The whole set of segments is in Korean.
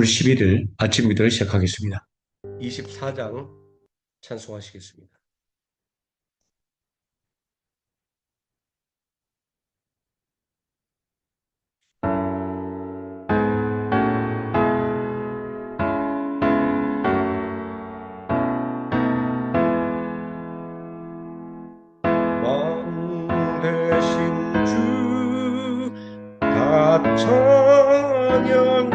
6월 11일 아침 기도를 시작하겠습니다. 24장 찬송하시겠습니다. 왕 대신 주 다 찬양하여라.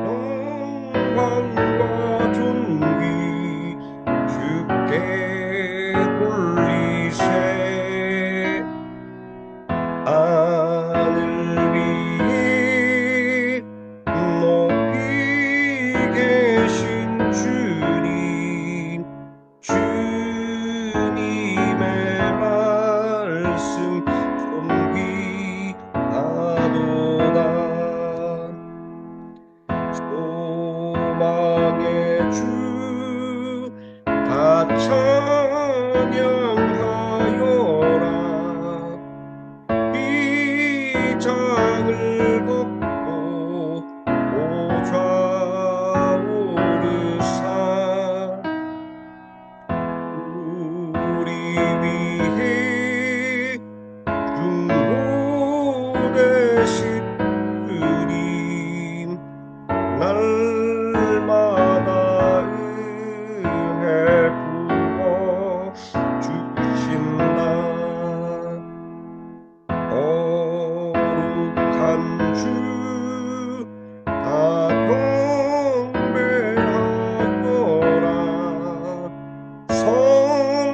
영광과 존귀 주께 돌리세. 하늘 위에 높이 계신 주님, 주님의 말씀 존귀하도다. 소망의 주 다 찬양하여라. 휘장을 걷고 오좌 오르사. 우리 위해 중보되신 주님, 날마다 은혜 부어 주신다. 거룩한 주 다 경배하여라.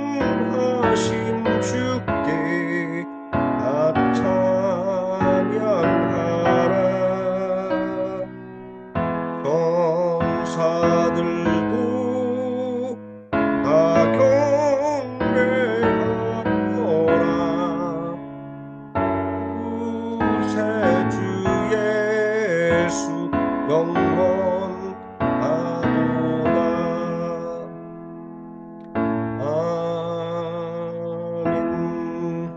선하신 주께 다 찬양하라. 천사들도 다 경배하여라. 구세주 예수 영원하도다. 아멘.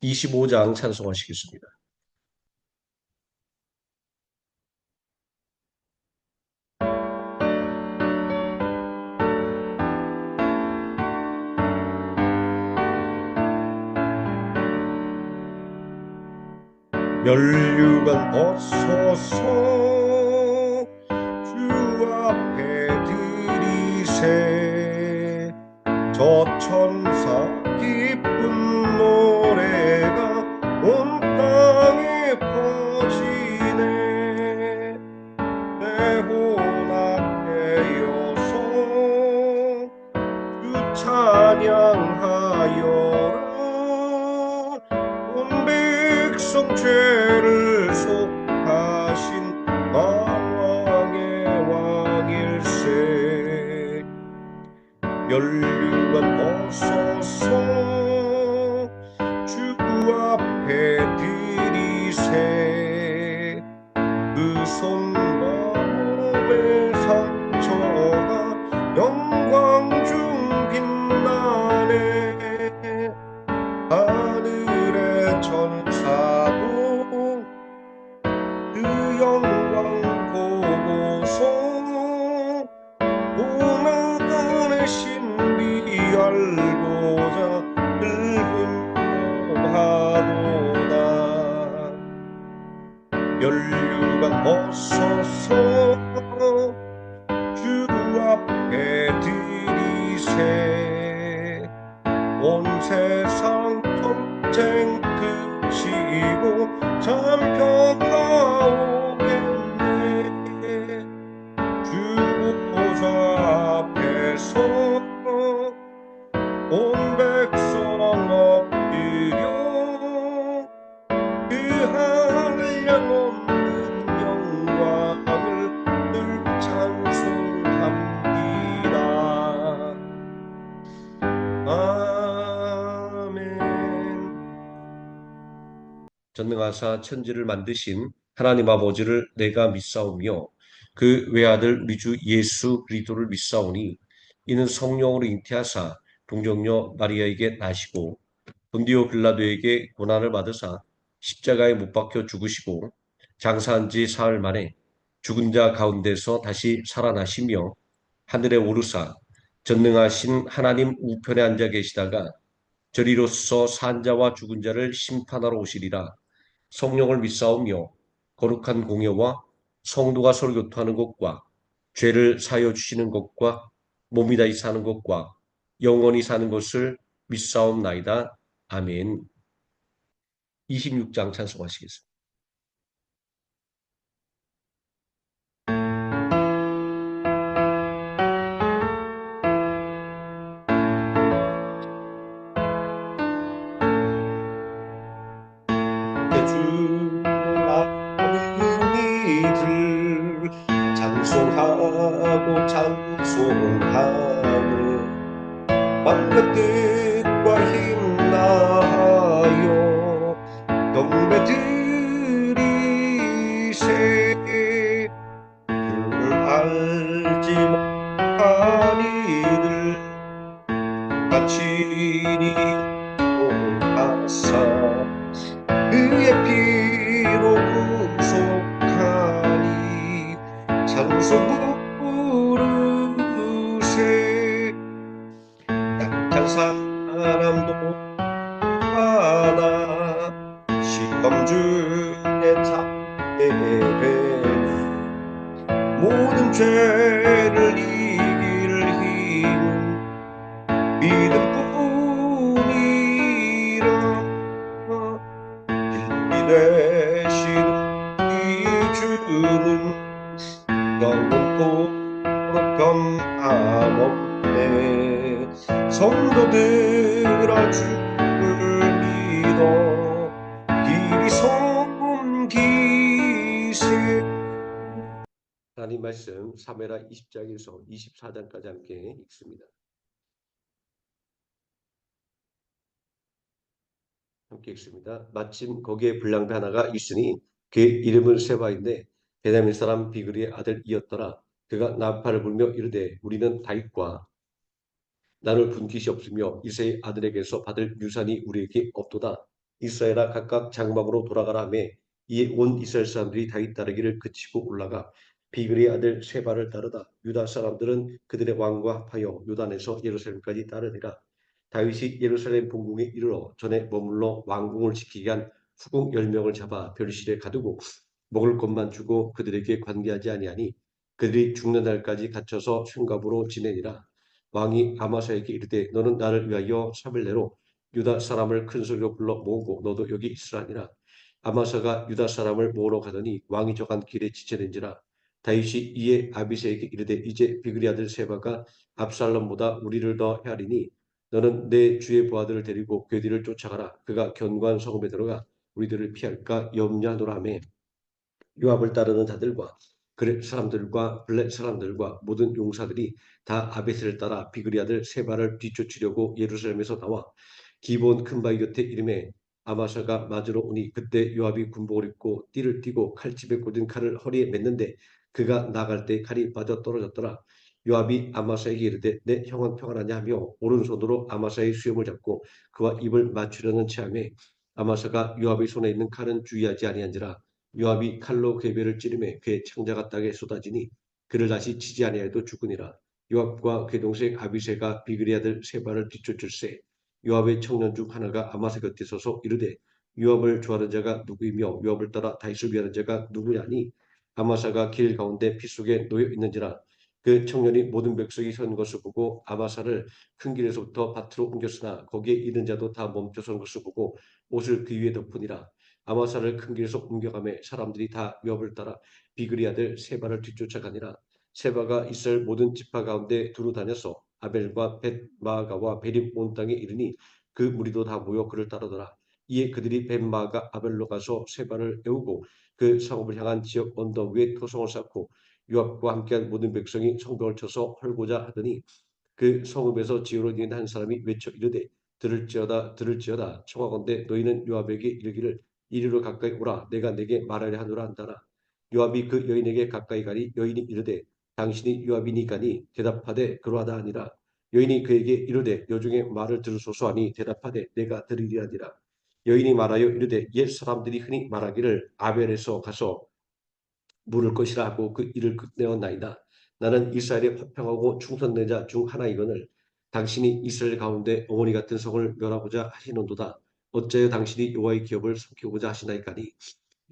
25장 찬송하시겠습니다. 멸류관 벗소서 주 앞에 드리세. 저 천사 기쁜 노래가 온 땅에 퍼지네. 내 혼합되어서 주 찬양하여라. 온 백성 죄를 속하신 만왕의 왕일세. 멸류관 벗소서 주 앞에 드리세. 그 손과 몸의 상처가 영광 중 빛나네. 하늘의 천사도 그 영광 보고서 고난의 신비 알고자 즐거워하도다. 멸류관 벗소서 주 앞에 드리세. 온 세상 전쟁 그치고 참 평화 오겠네. 주 보좌 앞에서 온 백성 엎드려 그 하늘 없는 영광을 늘 찬송합니다. 아멘. 전능하사 천지를 만드신 하나님 아버지를 내가 믿사오며 그 외아들 우리 주 예수 그리스도를 믿사오니 이는 성령으로 잉태하사 동정녀 마리아에게 나시고 본디오 빌라도에게 고난을 받으사 십자가에 못 박혀 죽으시고 장사한 지 사흘 만에 죽은 자 가운데서 다시 살아나시며 하늘에 오르사 전능하신 하나님 우편에 앉아 계시다가 저리로서 산 자와 죽은 자를 심판하러 오시리라. 성령을 믿사오며 거룩한 공예와 성도가 서로 교통하는 것과 죄를 사여 주시는 것과 몸이 다시 사는 것과 영원히 사는 것을 믿사옵나이다. 아멘. 26장 찬송하시겠습니다. 주 많은 이들 찬송하고 찬송하며 맘과 뜻과 힘나하여 경배드리세. 그를 알지 못한 이들 가치니 하사 그의 피로 구속하니 찬송 부르세. 약한 사람도 하나 시험 중에 참게 되니 모든 죄를 이길 힘은 믿음뿐이라. 길이 되시는 이 주는 영원토록 변함없네. 성도들아 주를 믿어 길이 섬기세. 하나님 말씀 사무엘하 20장에서 24장까지 함께 읽습니다. 함께 읽습니다. 마침 거기에 불량배 하나가 있으니 그의 이름은 세바인데 베냐민 사람 비그리의 아들이었더라. 그가 나팔을 불며 이르되 우리는 다윗과 나눌 분깃이 없으며 이새의 아들에게서 받을 유산이 우리에게 없도다. 이스라엘아 각각 장막으로 돌아가라 하며 이에 온 이스라엘 사람들이 다윗 따르기를 그치고 올라가 비그리의 아들 세바를 따르다. 유다 사람들은 그들의 왕과 합하여 요단에서 예루살렘까지 따르니라. 다윗이 예루살렘 본궁에 이르러 전에 머물러 왕궁을 지키게 한 후궁 10명을 잡아 별실에 가두고 먹을 것만 주고 그들에게 관계하지 아니하니 그들이 죽는 날까지 갇혀서 흉갑으로 지내니라. 왕이 아마사에게 이르되 너는 나를 위하여 3일 내로 유다 사람을 큰 소리로 불러 모으고 너도 여기 있으라니라. 아마사가 유다 사람을 모으러 가더니 왕이 저간 길에 지체된지라. 다윗이 이에 아비새에게 이르되 이제 비그리 아들 세바가 압살롬보다 우리를 더 헤아리니 너는 내 주의 부하들을 데리고 그 뒤를 쫓아가라. 그가 견고한 성읍에 들어가 우리들을 피할까 염려하노라 하며 요압을 따르는 자들과 그렛 사람들과 블렛 사람들과 모든 용사들이 다 아베스를 따라 비그리 아들 세바를 뒤쫓으려고 예루살렘에서 나와 기본 큰 바위 곁에 이름에 아마샤가 맞으러 오니 그때 요압이 군복을 입고 띠를 띠고 칼집에 꽂은 칼을 허리에 맸는데 그가 나갈 때 칼이 빠져 떨어졌더라. 요압이 아마샤에게 이르되 내 형은 평안하냐 하며 오른손으로 아마샤의 수염을 잡고 그와 입을 맞추려는 체함에 아마샤가 요압의 손에 있는 칼은 주의하지 아니한지라. 요압이 칼로 그의 배를 찌르매 그의 창자가 땅에 쏟아지니 그를 다시 치지 아니하여도 죽으니라. 요압과 그의 동생 아비새가 비그리 아들 세바를 뒤쫓을세. 요압의 청년 중 하나가 아마사 곁에 서서 이르되 요압을 좋아하는 자가 누구이며 요압을 따라 다윗을 위하는 자가 누구냐니 아마사가 길 가운데 피 속에 놓여 있는지라. 그 청년이 모든 백성이 선 것을 보고 아마사를 큰 길에서부터 밭으로 옮겼으나 거기에 있는 자도 다 멈춰 선 것을 보고 옷을 그 위에 덮으니라. 아마사를 큰 길에서 옮겨가매 사람들이 다 요압을 따라 비그리 아들 세바를 뒤쫓아가니라. 세바가 이스라엘 모든 지파 가운데 두루 다녀서 아벨과 벳마가와 베림 온 땅에 이르니 그 무리도 다 모여 그를 따르더라. 이에 그들이 벳마가 아벨로 가서 세바를 애우고 그 성읍을 향한 지역 언덕 위에 토성을 쌓고 요압과 함께한 모든 백성이 성벽을 쳐서 헐고자 하더니 그 성읍에서 지휘로 있는 한 사람이 외쳐 이르되 들을지어다 들을지어다 청하건대 너희는 요압에게 이르기를 이리로 가까이 오라 내가 내게 말하려 하노라 한다라. 요압이 그 여인에게 가까이 가니 여인이 이르되 당신이 요압이니까니 대답하되 그러하다 하니라. 여인이 그에게 이르되 여중에 말을 들으소서 하니 대답하되 내가 들으리하니라. 여인이 말하여 이르되 옛 사람들이 흔히 말하기를 아벨에서 가서 물을 것이라 하고 그 일을 끝내었나이다. 나는 이스라엘의 화평하고 충성된 자 중 하나이거늘 당신이 이스라엘 가운데 어머니 같은 성을 멸하고자 하시는도다. 어째여 당신이 여호와의 기업을 삼키고자 하시나이까니.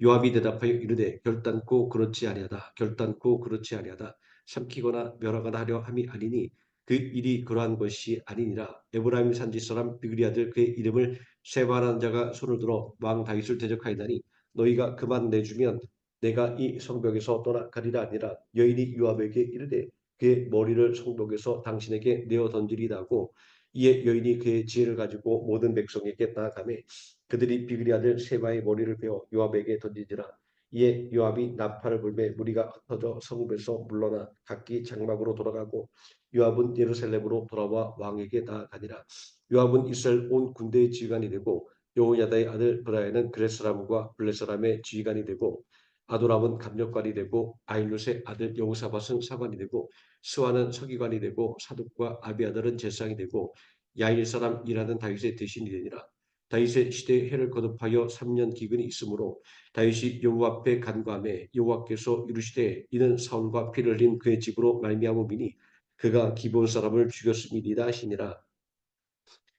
요압이 대답하여 이르되 결단코 그렇지 아니하다. 결단코 그렇지 아니하다. 삼키거나 멸하거나 하려 함이 아니니 그 일이 그러한 것이 아니니라. 에브라임 산지 사람 비그리 아들 그의 이름을 세바라는 자가 손을 들어 왕 다윗을 대적하이다니 너희가 그만 내주면 내가 이 성벽에서 떠나가리라 아니라. 여인이 요압에게 이르되 그의 머리를 성벽에서 당신에게 내어 던지리다 하고 이에 여인이 그의 지혜를 가지고 모든 백성에게 나아가매 그들이 비그리 아들 세바의 머리를 베어 요압에게 던지지라. 이에 요압이 나팔을 불매 무리가 흩어져 성읍에서 물러나 각기 장막으로 돌아가고 요압은 예루살렘으로 돌아와 왕에게 나아가니라. 요압은 이스라엘 온 군대의 지휘관이 되고 여호야다의 아들 브라야는 그렛 사람과 블렛 사람의 지휘관이 되고 아도람은 감력관이 되고 아일룻의 아들 여호사밧은 사관이 되고 스와는 서기관이 되고 사독과 아비아달은 제사장이 되고 야일 사람 일하는 다윗의 대신이 되니라. 다윗의 시대에 해를 거듭하여 3년 기근이 있으므로 다윗이 여호와 앞에 간구하매 여호와께서 이르시되 이는 사울과 피를 흘린 그의 집으로 말미암음이니 그가 기브온 사람을 죽였음이니이다 하시니라.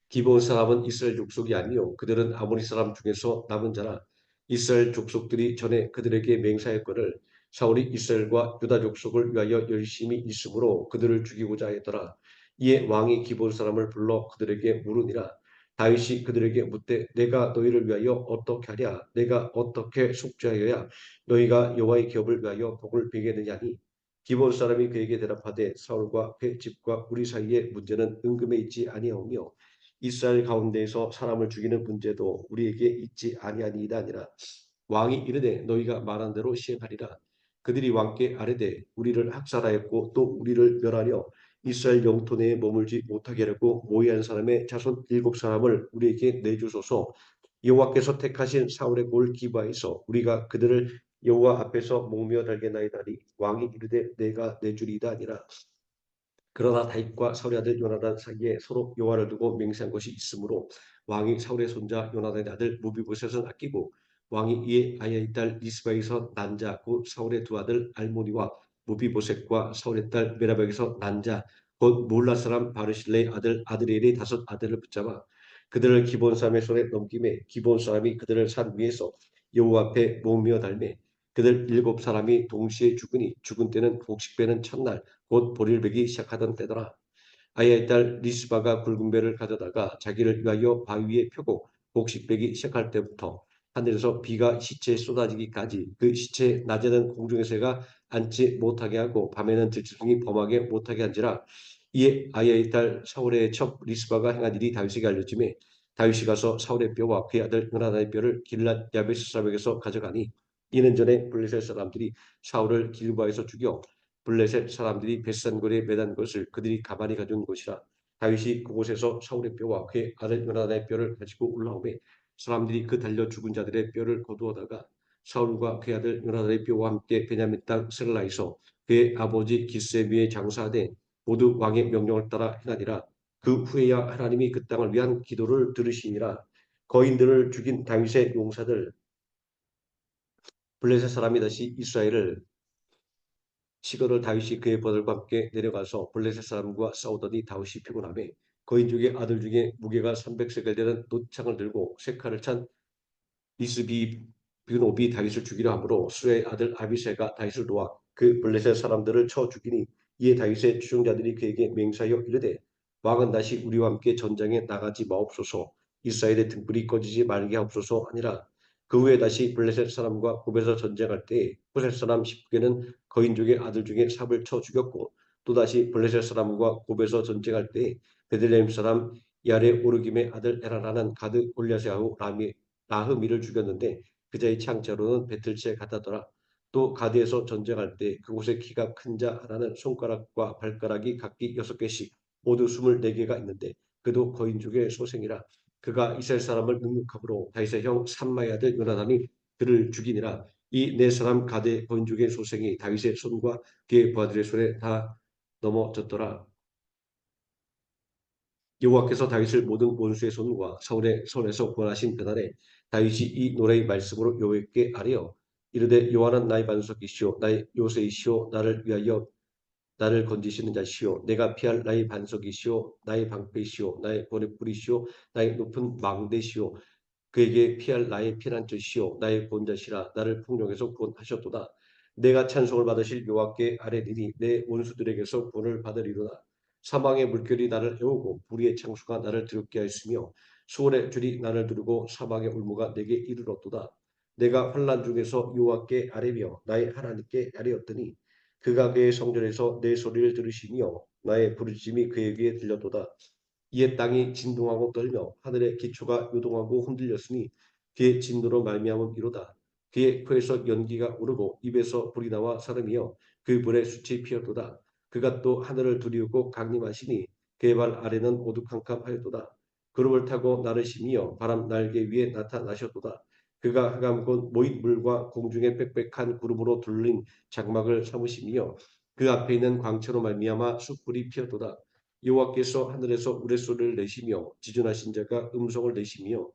기브온 사람은 이스라엘 족속이 아니요 그들은 아모리 사람 중에서 남은 자라. 이스라엘 족속들이 전에 그들에게 맹세하였거늘 사울이 이스라엘과 유다 족속을 위하여 열심히 있으므로 그들을 죽이고자 하였더라. 이에 왕이 기브온 사람을 불러 그들에게 물으니라. 다윗이 그들에게 묻되 내가 너희를 위하여 어떻게 하랴. 내가 어떻게 속죄하여야 너희가 여호와의 기업을 위하여 복을 베겠느냐니. 기브온 사람이 그에게 대답하되 사울과 그의 집과 우리 사이의 문제는 은금에 있지 아니하오며 이스라엘 가운데에서 사람을 죽이는 문제도 우리에게 있지 아니하니이다 아니라. 왕이 이르되 너희가 말한 대로 시행하리라. 그들이 왕께 아뢰되 우리를 학살하였고 또 우리를 멸하려 이스라엘 영토 내에 머물지 못하게 하려고 모의한 사람의 자손 7사람을 우리에게 내주소서. 여호와께서 택하신 사울의 골 기브아에서 우리가 그들을 여호와 앞에서 목며 달게나이다니. 왕이 이르되 내가 내주리이다 아니라. 그러나 다윗과 사울의 아들 요나단 사이에 서로 여호와를 두고 맹세한 것이 있으므로 왕이 사울의 손자 요나단의 아들 무비보셋은 아끼고 왕이 이에 아야의 딸 리스바에서 난 자 곧 사울의 두 아들 알모니와 무비보셋과 사울의 딸 메라박에서 난 자 곧 몰라 사람 바르실레의 아들 아드리엘의 5 아들을 붙잡아 그들을 기브온 사람의 손에 넘김에 기브온 사람이 그들을 산 위에서 여호와 앞에 목며 달매 그들 7사람이 동시에 죽으니 죽은 때는 곡식배는 첫날 곧 보리를 베기 시작하던 때더라. 아야의 딸 리스바가 굵은 배를 가져다가 자기를 위하여 바위 위에 펴고 곡식 베기 시작할 때부터 하늘에서 비가 시체에 쏟아지기까지 그 시체 낮에는 공중의 새가 앉지 못하게 하고 밤에는 들짐승이 범하게 못하게 한지라. 이에 아야의 딸 사울의 첩 리스바가 행한 일이 다윗에게 알려지매 다윗이 가서 사울의 뼈와 그의 아들 요나단의 뼈를 길랏 야베스 사람에게서 가져가니 이는 전에 블레셋 사람들이 사울을 길바에서 죽여 블레셋 사람들이 벳산골에 매단 것을 그들이 가만히 가져온 것이라. 다윗이 그곳에서 사울의 뼈와 그의 아들 요나단의 뼈를 가지고 올라오매 사람들이 그 달려 죽은 자들의 뼈를 거두어다가 사울과 그의 아들 요나단의 뼈와 함께 베냐민 땅 셀라에서 그의 아버지 기스의 위에 장사하되 모두 왕의 명령을 따라 행하니라. 그 후에야 하나님이 그 땅을 위한 기도를 들으시니라. 거인들을 죽인 다윗의 용사들 블레셋 사람이 다시 이스라엘을 시거를 다윗이 그의 버들과 함께 내려가서 블레셋 사람과 싸우더니 다윗이 피곤하매 거인 중의 아들 중에 무게가 300세겔 되는 놋창을 들고 쇠칼을 찬 이스비 비노비 다윗을 죽이려 하므로 수의 아들 아비새가 다윗을 도와 그 블레셋 사람들을 쳐 죽이니 이에 다윗의 추종자들이 그에게 맹세하여 이르되 왕은 다시 우리와 함께 전장에 나가지 마옵소서. 이스라엘의 등불이 꺼지지 말게 하옵소서 하니라. 그 후에 다시 블레셋 사람과 곱에서 전쟁할 때에 블레셋 사람 10개는 거인족의 아들 중에 삽을 쳐 죽였고 또다시 블레셋 사람과 곱에서 전쟁할 때에 베들레헴 사람 야레 오르김의 아들 에라라는 가드 골리앗의 아우 나흐미를 죽였는데 그자의 창자로는 배틀치에 갔다더라. 또 가드에서 전쟁할 때 그곳에 키가 큰 자 하나는 손가락과 발가락이 각기 6개씩 모두 24개가 있는데 그도 거인족의 소생이라. 그가 이스라엘 사람을 능욕함으로 다윗의 형 삼마의 아들 요나단이 그를 죽이니라. 이 네 사람 가드 거인족의 소생이 다윗의 손과 그의 부하들의 손에 다 넘어졌더라. 여호와께서 다윗을 모든 원수의 손과 사울의 손에서 구원하신 그날에 다윗이 이 노래의 말씀으로 여호와께 아뢰어 이르되 여호와는 나의 반석이시오 나의 요새이시오 나를 건지시는 자시오 내가 피할 나의 반석이시오 나의 방패시오 나의 구원의 뿌리시오 나의 높은 망대시오 그에게 피할 나의 피난처시오 나의 구원자시라 나를 풍령에서 구원하셨도다. 내가 찬송을 받으실 여호와께 아뢰리니 내 원수들에게서 구원을 받으리로다. 사망의 물결이 나를 애우고 불의의 창수가 나를 드럽게 하였으며 수월의 줄이 나를 두르고 사망의 울무가 내게 이르렀도다. 내가 환난 중에서 여호와께 아뢰며 나의 하나님께 아뢰었더니 그가 그의 성전에서 내 소리를 들으시며 나의 부르짖음이 그에게 들렸도다. 이에 땅이 진동하고 떨며 하늘의 기초가 요동하고 흔들렸으니 그의 진노로 말미암음이로다. 그의 코에서 연기가 오르고 입에서 불이 나와 사름이여 그 불에 숯이 피었도다. 그가 또 하늘을 두리우고 강림하시니 그의 발 아래는 오두캄캄하였도다. 구름을 타고 나르시며 바람 날개 위에 나타나셨도다. 그가 하감 곧 모인 물과 공중의 빽빽한 구름으로 둘린 장막을 삼으시며 그 앞에 있는 광채로 말미암아 숯불이 피었도다. 여호와께서 하늘에서 우레소리를 내시며 지존하신 자가 음성을 내시며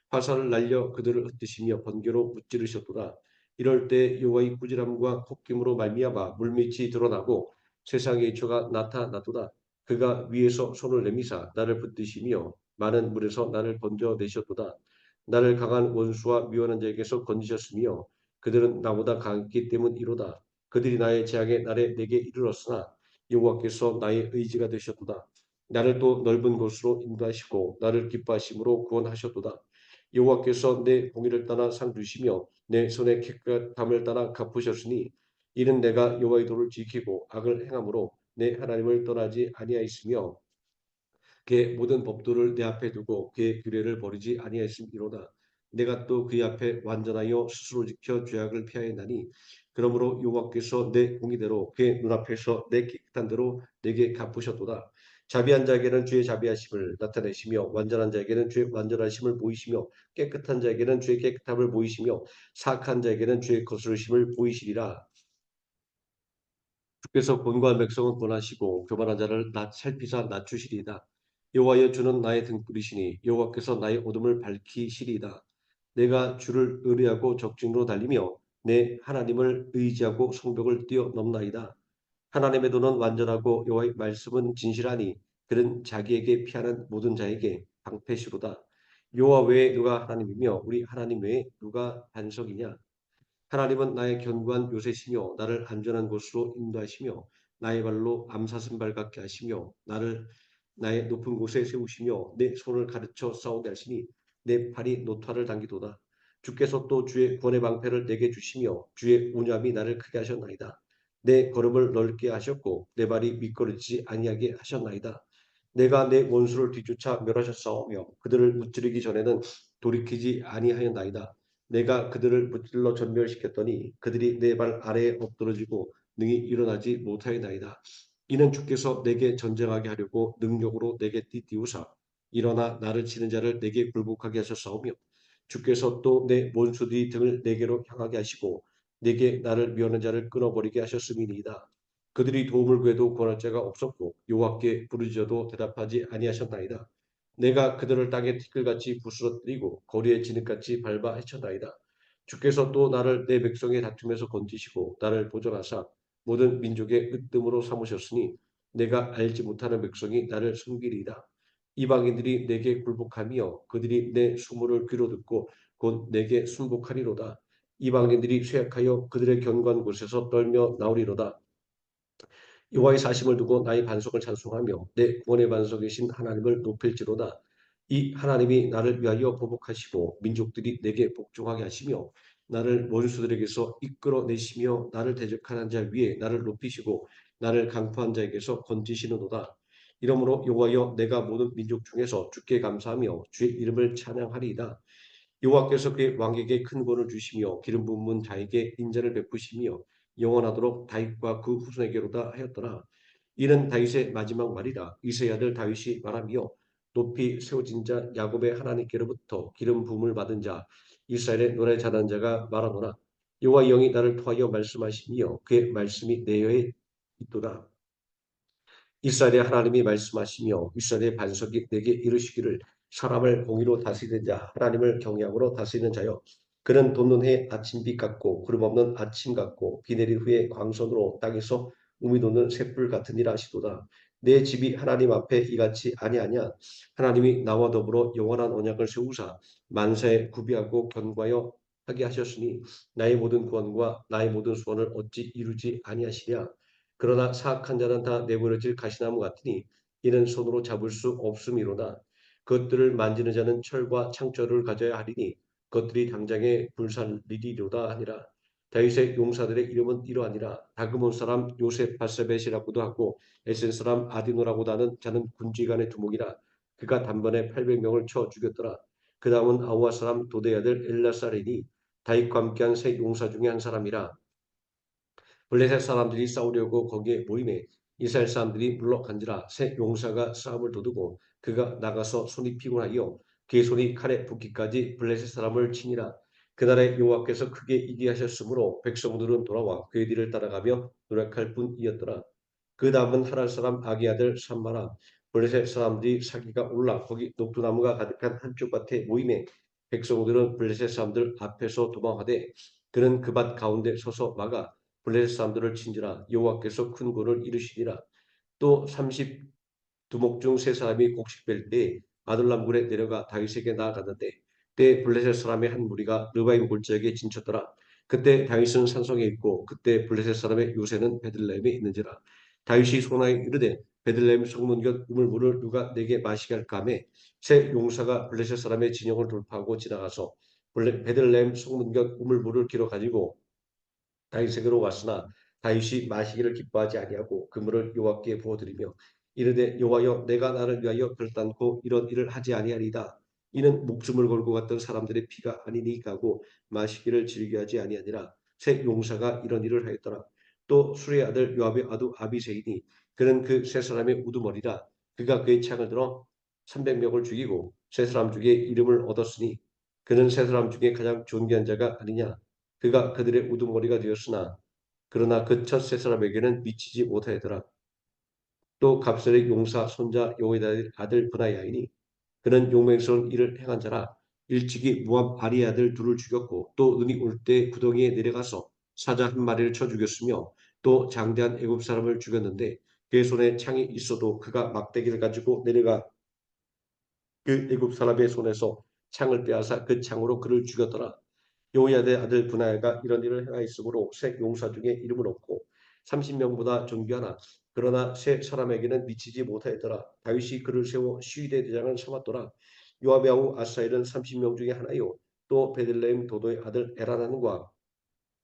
화살을 날려 그들을 흩으시며 번개로 무찌르셨도다. 이럴 때 여호와의 꾸지람과 콧김으로 말미암아 물밑이 드러나고 세상의 이초가 나타났도다. 그가 위에서 손을 내미사 나를 붙드시며 많은 물에서 나를 건져내셨도다. 나를 강한 원수와 미워하는 자에게서 건지셨으며 그들은 나보다 강했기 때문이로다. 그들이 나의 재앙의 날에 내게 이르렀으나 여호와께서 나의 의지가 되셨도다. 나를 또 넓은 곳으로 인도하시고 나를 기뻐하심으로 구원하셨도다. 여호와께서 내 공의를 따라 상 주시며 내 손의 깨끗함을 따라 갚으셨으니 이는 내가 여호와의 도를 지키고 악을 행함으로 내 하나님을 떠나지 아니하였으며 그의 모든 법도를 내 앞에 두고 그의 규례를 버리지 아니하였음이로다. 내가 또 그의 앞에 완전하여 스스로 지켜 죄악을 피하였나니 그러므로 여호와께서 내 공의대로 그의 눈앞에서 내 깨끗한 대로 내게 갚으셨도다. 자비한 자에게는 주의 자비하심을 나타내시며 완전한 자에게는 주의 완전하심을 보이시며 깨끗한 자에게는 주의 깨끗함을 보이시며 사악한 자에게는 주의 거스르심을 보이시리라. 주께서 권고한 백성은 권하시고 교만한 자를 살피사 낮추시리이다. 여호와여 주는 나의 등불이시니 여호와께서 나의 어둠을 밝히시리이다. 내가 주를 의뢰하고 적증으로 달리며 내 하나님을 의지하고 성벽을 뛰어넘나이다. 하나님의 도는 완전하고 여호와의 말씀은 진실하니 그는 자기에게 피하는 모든 자에게 방패시로다. 여호와 외에 누가 하나님이며 우리 하나님 외에 누가 반석이냐? 하나님은 나의 견고한 요새시며 나를 안전한 곳으로 인도하시며 나의 발로 암사슴발 같게 하시며 나를 나의 높은 곳에 세우시며 내 손을 가르쳐 싸우게 하시니 내 팔이 노타를 당기도다. 주께서 또 주의 구원의 방패를 내게 주시며 주의 온유함이 나를 크게 하셨나이다. 내 걸음을 넓게 하셨고 내 발이 미끄러지지 아니하게 하셨나이다. 내가 내 원수를 뒤쫓아 멸하셨사오며 그들을 무찌르기 전에는 돌이키지 아니하였나이다. 내가 그들을 무찔러 전멸시켰더니 그들이 내 발 아래에 엎드러지고 능히 일어나지 못하였나이다. 이는 주께서 내게 전쟁하게 하려고 능력으로 내게 띠띠우사 일어나 나를 치는 자를 내게 굴복하게 하셨사오며 주께서 또 내 원수들이 등을 내게로 향하게 하시고 내게 나를 미워하는 자를 끊어버리게 하셨음이니이다. 그들이 도움을 구해도 구원할 자가 없었고 여호와께 부르짖어도 대답하지 아니하셨나이다. 내가 그들을 땅에 티끌같이 부스러뜨리고 거리에 진흙같이 밟아 헤쳤나이다. 주께서 또 나를 내 백성의 다툼에서 건지시고 나를 보존하사 모든 민족의 으뜸으로 삼으셨으니 내가 알지 못하는 백성이 나를 섬기리이다. 이방인들이 내게 굴복하며 그들이 내 수모를 귀로 듣고 곧 내게 순복하리로다. 이방인들이 쇠약하여 그들의 견고한 곳에서 떨며 나오리로다. 여호와의 사심을 두고 나의 반석을 찬송하며 내 구원의 반석이신 하나님을 높일지로다. 이 하나님이 나를 위하여 보복하시고 민족들이 내게 복종하게 하시며 나를 원수들에게서 이끌어내시며 나를 대적하는 자 위에 나를 높이시고 나를 강포한 자에게서 건지시는도다. 이러므로 여호와여 내가 모든 민족 중에서 주께 감사하며 주의 이름을 찬양하리이다. 여호와께서 그의 왕에게 큰 권을 주시며 기름 부은 자에게 인자를 베푸시며 영원하도록 다윗과 그 후손에게로다 하였더라. 이는 다윗의 마지막 말이라. 이새의 아들 다윗이 말하며 높이 세워진 자 야곱의 하나님께로부터 기름 부음을 받은 자 이스라엘의 노래 잘하는 자가 말하노라. 여호와 영이 나를 통하여 말씀하시며 그의 말씀이 내 혀에 있도다. 이스라엘의 하나님이 말씀하시며 이스라엘의 반석이 내게 이르시기를 사람을 공의로 다스리는 자 하나님을 경외함으로 다스리는 자여 그는 돋는 해 아침빛 같고 구름 없는 아침 같고 비 내린 후에 광선으로 땅에서 우미 돋는 샛불 같으니라 하시도다. 내 집이 하나님 앞에 이같이 아니하냐. 하나님이 나와 더불어 영원한 언약을 세우사 만사에 구비하고 견고하여 하게 하셨으니 나의 모든 구원과 나의 모든 소원을 어찌 이루지 아니하시랴. 그러나 사악한 자는 다 내버려질 가시나무 같으니 이는 손으로 잡을 수 없음이로다. 그것들을 만지는 자는 철과 창조를 가져야 하리니 그것들이 당장에 불살리리로다 하니라. 다윗의 용사들의 이름은 이러하니라. 다그몬 사람 요셉 바세벳이라고도 하고 에센 사람 아디노라고도 하는 자는 군지관의 두목이라. 그가 단번에 800명을 쳐 죽였더라. 그 다음은 아우아 사람 도대 아들 엘라살이니 다윗과 함께한 세 용사 중에 한 사람이라. 블레셋 사람들이 싸우려고 거기에 모이매 이스라엘 사람들이 물러간지라. 새 용사가 싸움을 도두고 그가 나가서 손이 피곤하여 그의 손이 칼에 붓기까지 블레셋 사람을 치니라. 그날에 여호와께서 크게 이기게 하셨으므로 백성들은 돌아와 그의 뒤를 따라가며 노력할 뿐이었더라. 그 다음은 하랄 사람 아기 아들 삼마라. 블레셋 사람들이 사기가 올라 거기 녹두나무가 가득한 한쪽 밭에 모이매 백성들은 블레셋 사람들 앞에서 도망하되 그는 그 밭 가운데 서서 막아 블레셋 사람들을 친지라. 여호와께서 큰 구를 이루시니라. 또 30두목 중 세 사람이 곡식 뺄 때 아둘람 굴에 내려가 다윗에게 나아갔는데 때 블레셋 사람의 한 무리가 르바임 골짜기에 진쳤더라. 그때 다윗은 산성에 있고 그때 블레셋 사람의 요새는 베들레헴에 있는지라. 다윗이 소나에 이르되 베들레헴 성문곁 우물물을 누가 내게 마시게 할까 하매 새 용사가 블레셋 사람의 진영을 돌파하고 지나가서 베들레헴 성문곁 우물물을 길어 가지고 다윗에게로 왔으나 다윗이 마시기를 기뻐하지 아니하고 그물을 여호와께 부어드리며 이르되 여호와여 내가 나를 위하여 결단코 이런 일을 하지 아니하리이다. 이는 목숨을 걸고 갔던 사람들의 피가 아니니까 하고 마시기를 즐겨하지 아니하니라. 새 용사가 이런 일을 하였더라. 또 수레의 아들 요압의 아두 아비새이니 그는 그 세 사람의 우두머리라. 그가 그의 창을 들어 300명을 죽이고 세 사람 중에 이름을 얻었으니 그는 세 사람 중에 가장 존귀한 자가 아니냐. 그가 그들의 우두머리가 되었으나 그러나 그 첫 세 사람에게는 미치지 못하였더라. 또 갑설의 용사 손자 여호야다의 아들 브나야이니 그는 용맹스러운 일을 행한 자라. 일찍이 모압 아리 아들 둘을 죽였고 또 눈이 올 때 구덩이에 내려가서 사자 한 마리를 쳐 죽였으며 또 장대한 애굽 사람을 죽였는데 그의 손에 창이 있어도 그가 막대기를 가지고 내려가 그 애굽 사람의 손에서 창을 빼앗아 그 창으로 그를 죽였더라. 여호야다의 아들 분하야가 이런 일을 행하였으므로 새 용사 중에 이름을 얻고 30명보다 존귀하나 그러나 새 사람에게는 미치지 못하였더라. 다윗이 그를 세워 시위대 대장을 삼았더라. 요압의 아우 아사엘은 30명 중에 하나요. 또 베들레헴 도도의 아들 에라난과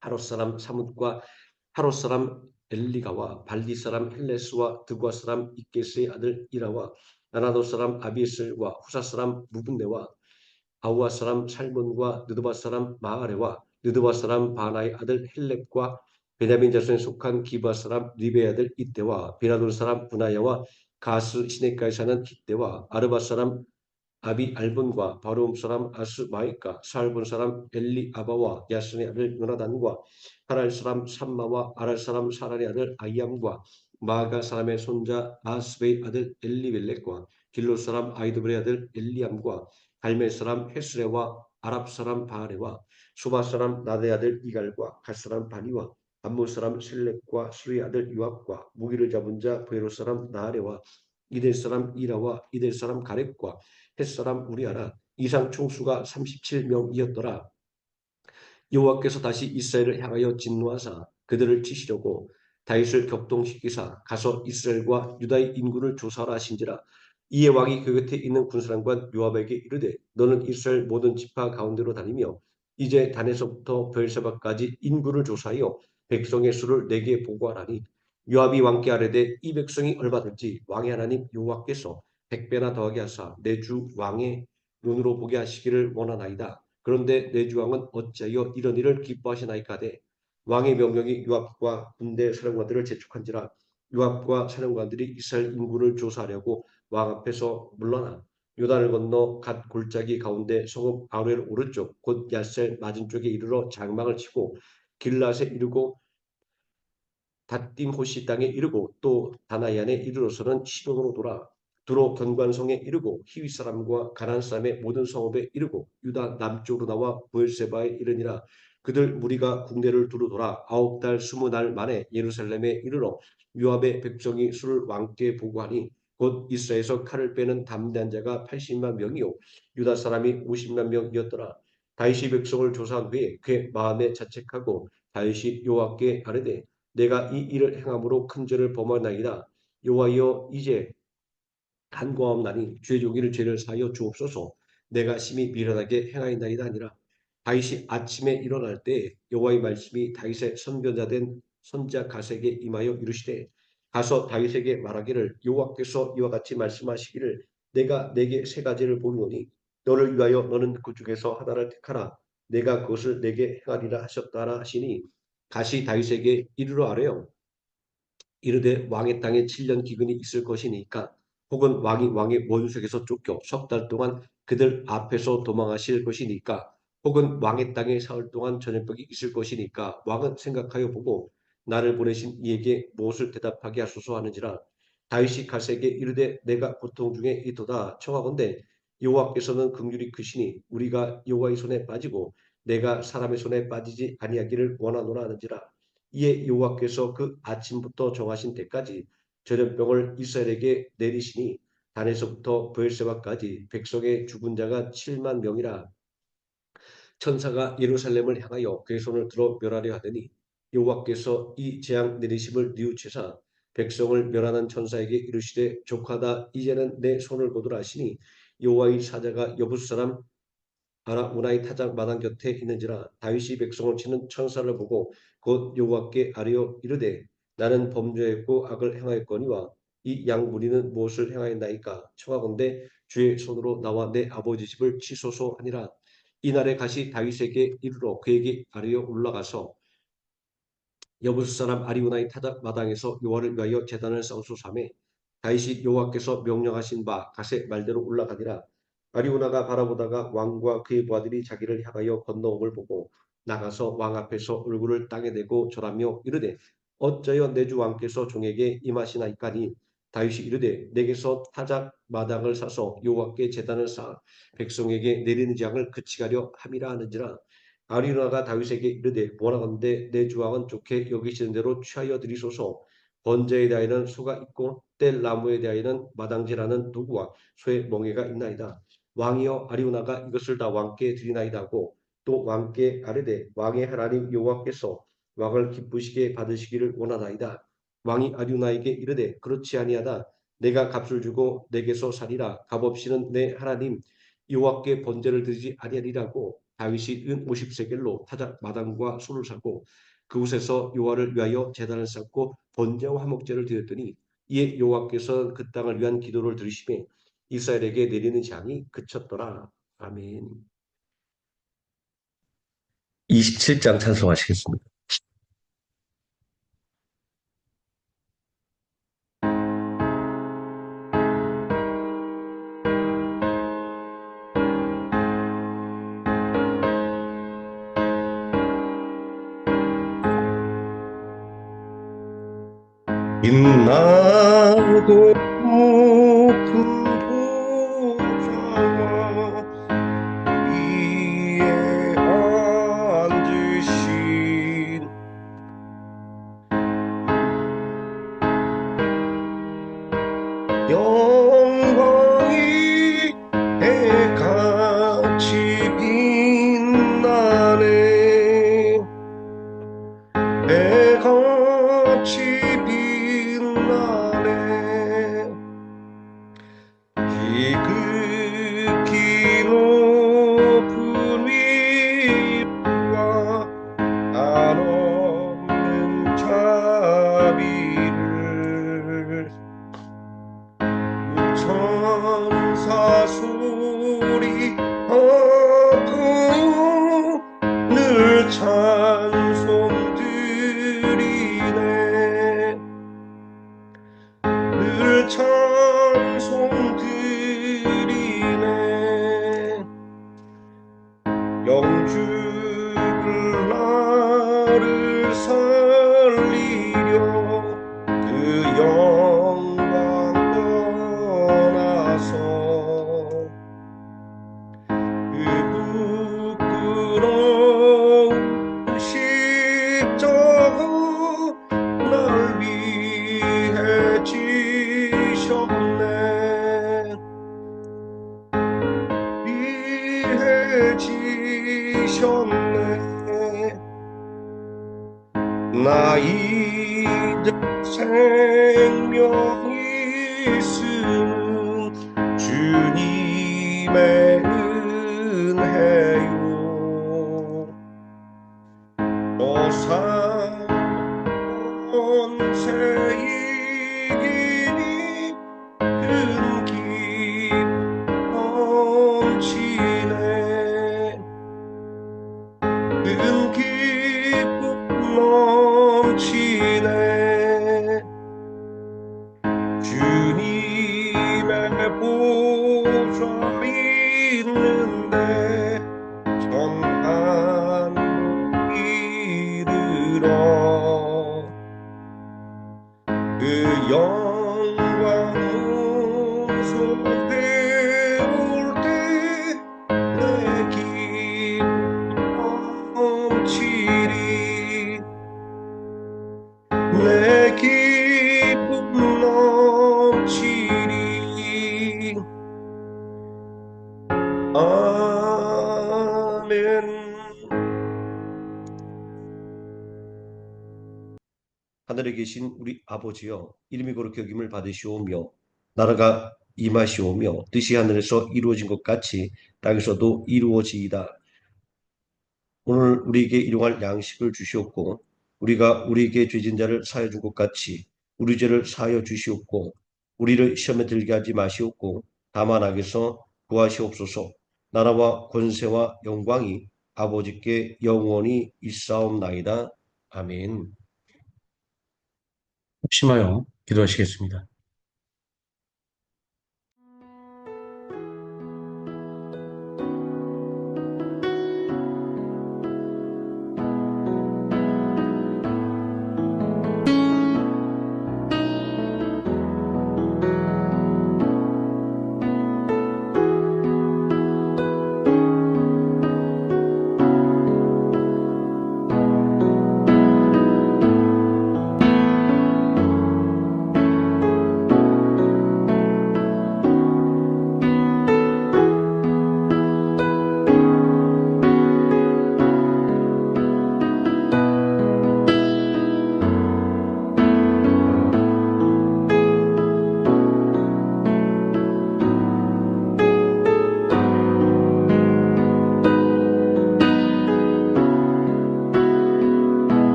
하롯 사람 사뭇과 하롯 사람 엘리가와 발디 사람 헬레스와 드과 사람 이게스의 아들 이라와 나나도 사람 아비에셀과 후사 사람 무분네와 아우아 사람 살몬과 느드바 사람 마아레와 느드바 사람 바나의 아들 헬렙과 베냐민 자손에 속한 기바 사람 리베의 아들 이때와 비라돈 사람 분하야와 가스 시내가에 사는 hit대와 아르바 사람 아비 알본과 바로움 사람 아스 마이카 살본 사람 엘리 아바와 야슨의 아들 요나단과 하랄 사람 삼마와 아랄 사람 사랄의 아들 아이암과 마가 사람의 손자 아스베의 아들 엘리벨렉과 길로 사람 아이드벨의 아들 엘리암과 갈멜 사람 헤스레와 아랍 사람 바레와 수바 사람 나대 아들 이갈과 갈 사람 바니와 암몬 사람 셀렉과 수의 아들 요압과 무기를 잡은 자 브에로 사람 나아레와 이델 사람 이라와 이델 사람 가렙과 햇사람 우리아라 이상 총수가 37명이었더라. 여호와께서 다시 이스라엘을 향하여 진노하사 그들을 치시려고 다윗을 격동시키사 가서 이스라엘과 유다의 인구를 조사하라 하신지라. 이에 왕이 그 곁에 있는 군사령관 요압에게 이르되 너는 이스라엘 모든 지파 가운데로 다니며 이제 단에서부터 베엘세바까지 인구를 조사하여 백성의 수를 내게 보고하라니. 요압이 왕께 아뢰되 이 백성이 얼마든지 왕의 하나님 여호와께서 100배나 더하게 하사 내 주 왕의 눈으로 보게 하시기를 원하나이다. 그런데 내 주왕은 어찌하여 이런 일을 기뻐하시나이까되 왕의 명령이 요압과 군대 사령관들을 재촉한지라. 요압과 사령관들이 이스라엘 인구를 조사하려고 왕 앞에서 물러나 요단을 건너 갓 골짜기 가운데 성읍 아로엘 오른쪽 곧 야셀 맞은 쪽에 이르러 장막을 치고 길라에 이르고 닷딤 호시 땅에 이르고 또 다나이안에 이르러서는 시돈으로 돌아 두로 견관성에 이르고 히윗 사람과 가나안 사람의 모든 성읍에 이르고 유다 남쪽으로 나와 부엘세바에 이르니라. 그들 무리가 국내를 두루 돌아 9달 20날 만에 예루살렘에 이르러 요압의 백성이 술을 왕께 보고하니 곧 이스라엘에서 칼을 빼는 담대한 자가 80만 명이요 유다 사람이 50만 명이었더라. 다윗이 백성을 조사한 후에 그의 마음에 자책하고 다윗이 여호와께 아뢰되 내가 이 일을 행함으로 큰 죄를 범하나이다. 여호와여 이제 간구하옵나니 주의 종이를 죄를 사하여 주옵소서. 내가 심히 미련하게 행하였나이다 아니라. 다윗이 아침에 일어날 때 여호와의 말씀이 다윗의 선견자 된 선지자 갓에게 임하여 이르시되 가서 다윗에게 말하기를 여호와께서 이와 같이 말씀하시기를 내가 내게 세 가지를 보이노니 너를 위하여 너는 그 중에서 하나를 택하라. 내가 그것을 내게 행하리라 하셨다라 하시니 갓이 다윗에게 이르러 아뢰어 이르되 왕의 땅에 7년 기근이 있을 것이니까 혹은 왕이 왕의 원수에게서 쫓겨 석 달 동안 그들 앞에서 도망하실 것이니까 혹은 왕의 땅에 사흘 동안 전염병이 있을 것이니까 왕은 생각하여 보고 나를 보내신 이에게 무엇을 대답하게 하소서 하는지라. 다윗이 갓에게 이르되 내가 고통 중에 있도다 청하건대 여호와께서는 긍휼이 크시니 우리가 여호와의 손에 빠지고 내가 사람의 손에 빠지지 아니하기를 원하노라 하는지라. 이에 여호와께서 그 아침부터 정하신 때까지 전염병을 이스라엘에게 내리시니 단에서부터 브엘세바까지 백성의 죽은 자가 7만 명이라. 천사가 예루살렘을 향하여 그의 손을 들어 멸하려 하더니 여호와께서 이 재앙 내리심을 뉘우치사 백성을 멸하는 천사에게 이르시되 족하다 이제는 내 손을 거두라 하시니 여호와의 사자가 여부스 사람 아라우나의 타작 마당 곁에 있는지라. 다윗이 백성을 치는 천사를 보고 곧 여호와께 아뢰어 이르되 나는 범죄했고 악을 행하였거니와 이 양 무리는 무엇을 행하였나이까 청하건대 주의 손으로 나와 내 아버지 집을 치소서 하니라. 이날에 갓이 다윗에게 이르러 그에게 아뢰어 올라가서 여부스 사람 아리우나의 타작 마당에서 여호와를 위하여 제단을 쌓으소서 하매 다윗이 여호와께서 명령하신 바 갓의 말대로 올라가니라. 아리우나가 바라보다가 왕과 그의 부하들이 자기를 향하여 건너옴을 보고 나가서 왕 앞에서 얼굴을 땅에 대고 절하며 이르되 어찌하여 내 주 왕께서 종에게 임하시나이까니. 다윗이 이르되 내게서 타작 마당을 사서 여호와께 제단을 쌓아 백성에게 내리는 재앙을 그치게 하려 함이라 하는지라. 아리우나가 다윗에게 이르되 원하건대 내 주왕은 좋게 여기시는 대로 취하여 드리소서. 번제에 대하여는 소가 있고 뗄 나무에 대하여는 마당질하는 도구와 소의 멍에가 있나이다. 왕이여 아리우나가 이것을 다 왕께 드리나이다 하고 또 왕께 아뢰되 왕의 하나님 여호와께서 왕을 기쁘시게 받으시기를 원하나이다. 왕이 아리우나에게 이르되 그렇지 아니하다. 내가 값을 주고 내게서 사리라. 값 없이는 내 하나님 여호와께 번제를 드리지 아니하리라고. 다윗이 은 50세겔로 타작 마당과 소를 사고 그곳에서 여호와를 위하여 제단을 쌓고 번제와 화목제를 드렸더니 이에 여호와께서 그 땅을 위한 기도를 들으시매 이스라엘에게 내리는 재앙이 그쳤더라. 아멘. 27장 찬송하시겠습니다. 빛나고 높은 보좌와 위에 앉으신 영광이 해같이 빛나네. 해같이 빛나네. 지극히 높은 위로와 한없는 자비를 천사 소리 하고 늘 찬송 드리네. 늘 찬송 드리네. 영주를 나를 살리려 지셨네. 나 이제 생명이 있음 주님의 은혜요. 또 산세이기니 큰 기쁨 넘치네. 큰 기쁨 넘치네. 주님의 보좌 있는데 평안 이르러 그 영광 문속에 올 때 내 기쁨 넘치리. 내 기쁨 넘치리. 아멘. 하늘에 계신 우리 아버지여, 이름이 거룩히 여김을 받으시오며 나라가 임하시오며 뜻이 하늘에서 이루어진 것 같이 땅에서도 이루어지이다. 오늘 우리에게 일용할 양식을 주시옵고 우리가 우리에게 죄진 자를 사하여 준 것 같이 우리 죄를 사하여 주시옵고 우리를 시험에 들게 하지 마시옵고 다만 악에서 구하시옵소서. 나라와 권세와 영광이 아버지께 영원히 있사옵나이다. 아멘. 심하여 기도하시겠습니다.